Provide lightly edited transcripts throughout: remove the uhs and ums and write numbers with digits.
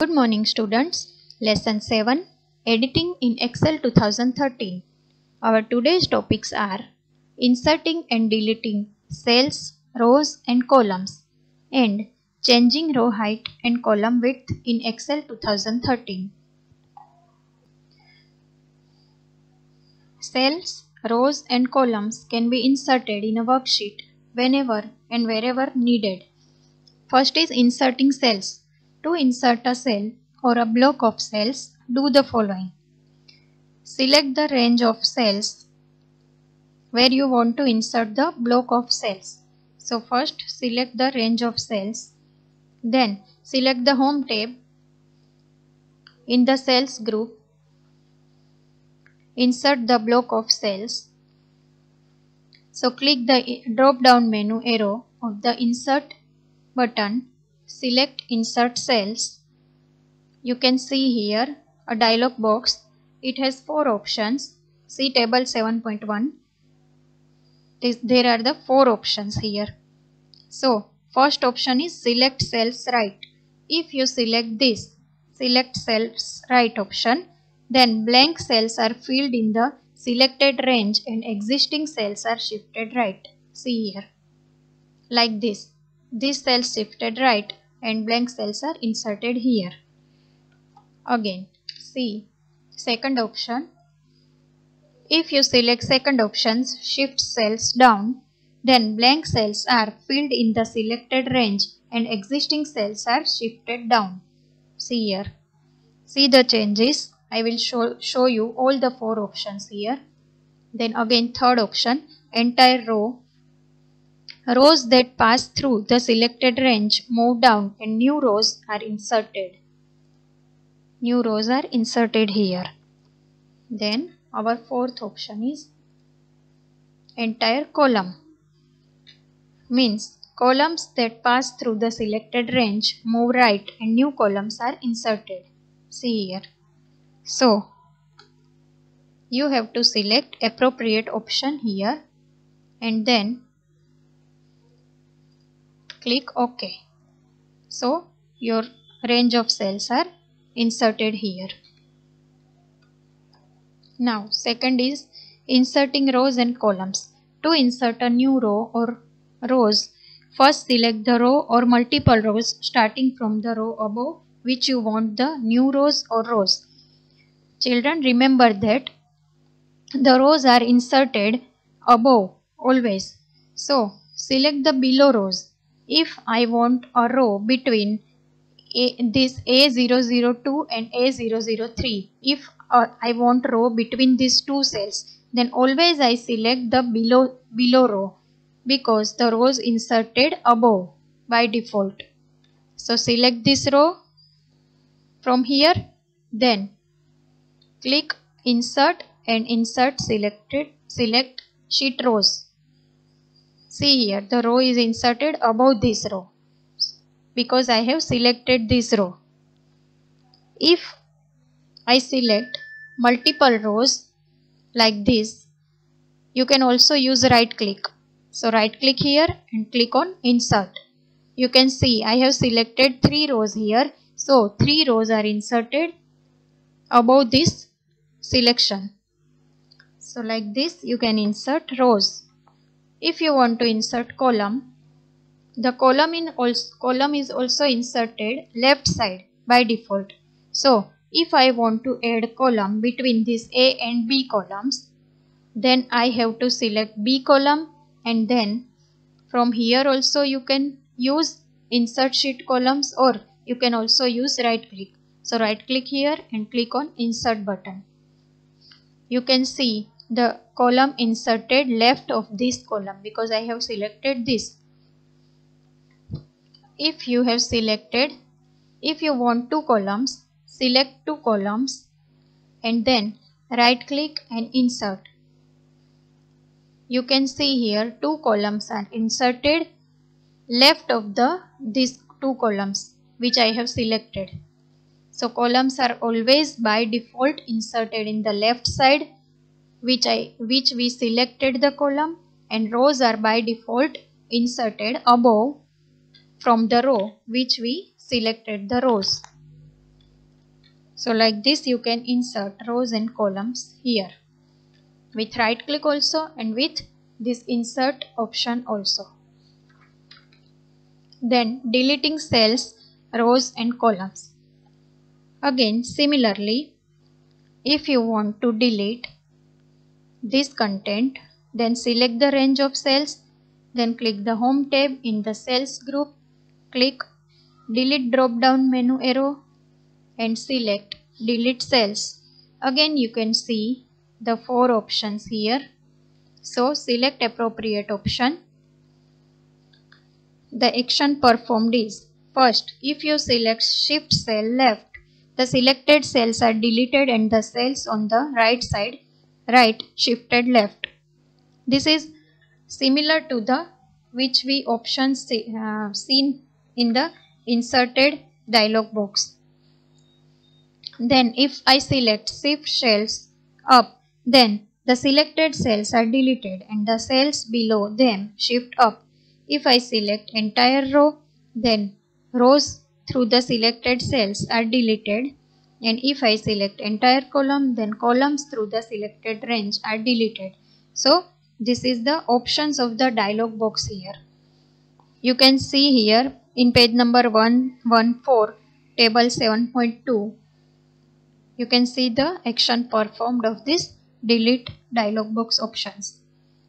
Good morning students. Lesson 7 Editing in Excel 2013. Our today's topics are inserting and deleting cells, rows and columns and changing row height and column width in Excel 2013. Cells, rows and columns can be inserted in a worksheet whenever and wherever needed. First is inserting cells. To insert a cell or a block of cells, do the following. Select the range of cells where you want to insert the block of cells. So first select the range of cells. Then select the Home tab. In the cells group, insert the block of cells. So click the drop down menu arrow of the Insert button. Select Insert Cells. You can see here a dialog box. It has 4 options. See table 7.1. There are the 4 options here. So first option is Select Cells Right. If you select this Select Cells Right option, then blank cells are filled in the selected range and existing cells are shifted right. See here. Like this. These cells shifted right and blank cells are inserted here. Again, see second option. If you select second option, shift cells down, then blank cells are filled in the selected range and existing cells are shifted down. See here. See the changes. I will show you all the 4 options here. Then again third option, entire row. Rows that pass through the selected range move down and new rows are inserted. New rows are inserted here. Then our fourth option is entire column. Means columns that pass through the selected range move right and new columns are inserted. See here. So you have to select appropriate option here and then click OK. So your range of cells are inserted here. Now second is inserting rows and columns. To insert a new row or rows, first select the row or multiple rows starting from the row above which you want the new rows or rows. Children, remember that the rows are inserted above always. So select the below rows. If I want a row between this A002 and A003, if I want row between these two cells, then always I select the below row because the rows inserted above by default. So select this row from here, then click Insert and select Sheet Rows. See here, the row is inserted above this row because I have selected this row. If I select multiple rows like this, you can also use right click. So right click here and click on Insert. You can see I have selected 3 rows here. So 3 rows are inserted above this selection. So like this you can insert rows. If you want to insert column, the column is also inserted left side by default. So if I want to add column between these A and B columns, then I have to select B column and then from here also you can use insert sheet columns or you can also use right click. So right click here and click on Insert button. You can see the column inserted left of this column because I have selected this. If you want 2 columns, select 2 columns and then right click and insert. You can see here 2 columns are inserted left of these 2 columns which I have selected. So columns are always by default inserted in the left side which we selected the column, and rows are by default inserted above from the row which we selected the rows. So like this you can insert rows and columns here with right click also and with this insert option also. Then deleting cells, rows and columns. Again similarly, if you want to delete this content, then select the range of cells, then click the home tab in the cells group, click delete drop down menu arrow and select delete cells. Again you can see the 4 options here. So select appropriate option. The action performed is: first, if you select shift cell left, the selected cells are deleted and the cells on the right side shifted left. This is similar to the which we options seen in the inserted dialog box. Then if I select shift cells up, then the selected cells are deleted and the cells below them shift up. If I select entire row, then rows through the selected cells are deleted, and if I select entire column, then columns through the selected range are deleted. So this is the options of the dialog box here. You can see here in page number 114, table 7.2. You can see the action performed of this delete dialog box options.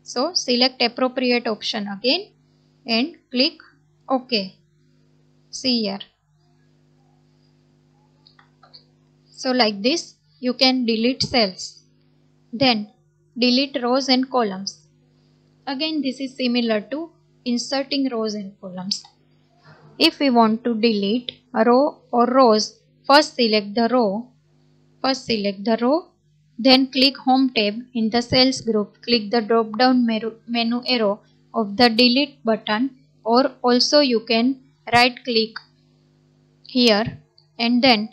So select appropriate option again and click OK. See here. So like this you can delete cells. Then delete rows and columns. Again this is similar to inserting rows and columns. If we want to delete a row or rows, first select the row, then click home tab in the cells group, click the drop down menu arrow of the delete button, or also you can right click here and then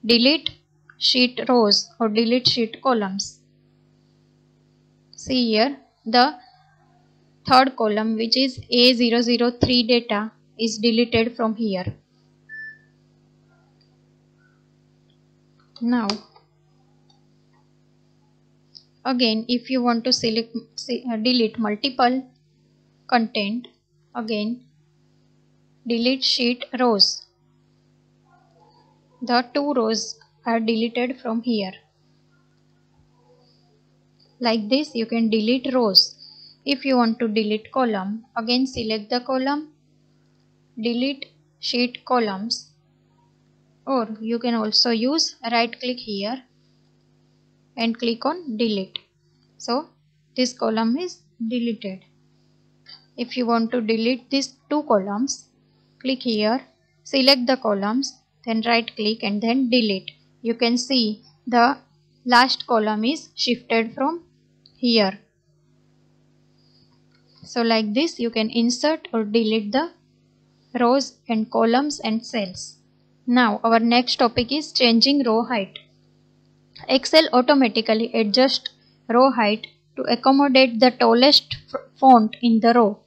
delete sheet rows or delete sheet columns. See here the third column, which is A003 data, is deleted from here. Now again if you want to delete multiple content, again delete sheet rows. The 2 rows are deleted from here. Like this you can delete rows. If you want to delete column, again select the column, delete sheet columns, or you can also use right click here and click on delete. So this column is deleted. If you want to delete these 2 columns, click here, select the columns, then right click and then delete. You can see the last column is shifted from here. So like this you can insert or delete the rows and columns and cells. Now our next topic is changing row height. Excel automatically adjusts row height to accommodate the tallest font in the row.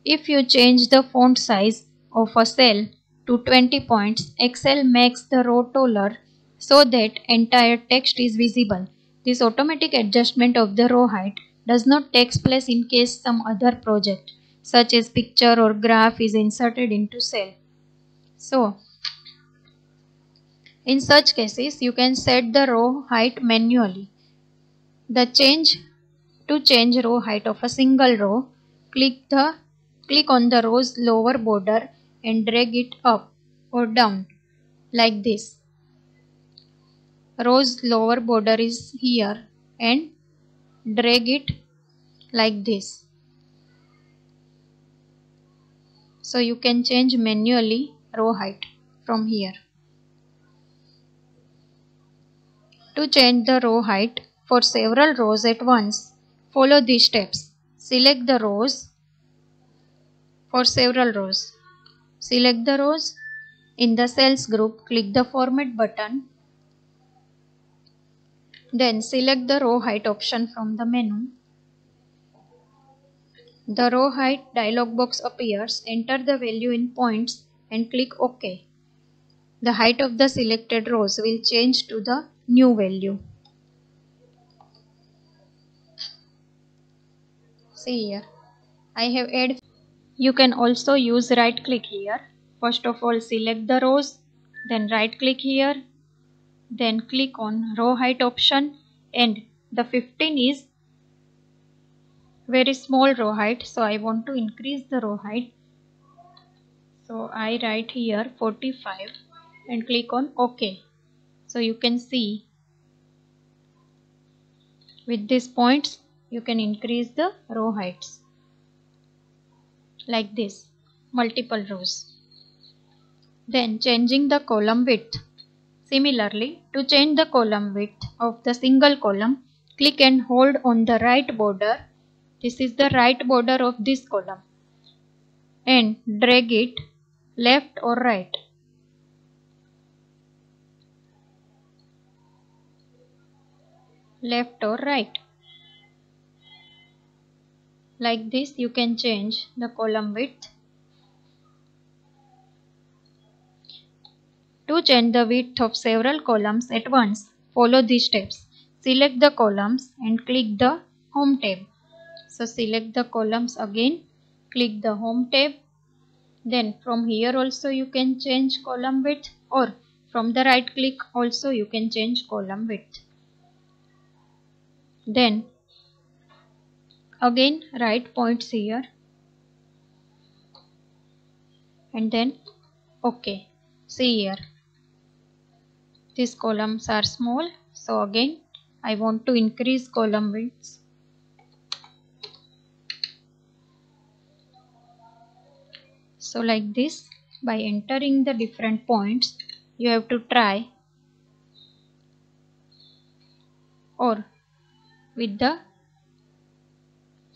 If you change the font size of a cell to 20 points, Excel makes the row taller so that entire text is visible. This automatic adjustment of the row height does not take place in case some other project, such as picture or graph, is inserted into cell. So, in such cases, you can set the row height manually. To change row height of a single row, click on the row's lower border and drag it up or down like this. Row's lower border is here and drag it like this. So you can change manually row height from here. To change the row height for several rows at once, follow these steps. Select the rows for several rows. Select the rows. In the cells group, click the format button. Then select the row height option from the menu. The row height dialog box appears. Enter the value in points and click OK. the height of the selected rows will change to the new value. See here, I have added. You can also use right click here. First of all, select the rows, then right click here, then click on row height option, and the 15 is very small row height, so I want to increase the row height. So I write here 45 and click on OK. So you can see with these points you can increase the row heights like this, multiple rows. Then changing the column width. Similarly, to change the column width of the single column, click and hold on the right border. This is the right border of this column, and drag it left or right. Left or right. Like this you can change the column width. To change the width of several columns at once, follow these steps. Select the columns and click the Home tab. So select the columns again, click the Home tab. Then from here also you can change column width, or from the right click also you can change column width. Then again right points here and then OK. See here, these columns are small, so again I want to increase column widths. So like this, by entering the different points, you have to try, or with the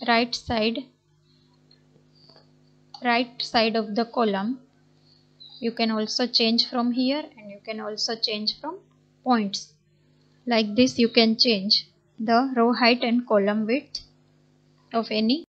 right side of the column, you can also change from here, and you can also change from points. Like this you can change the row height and column width of any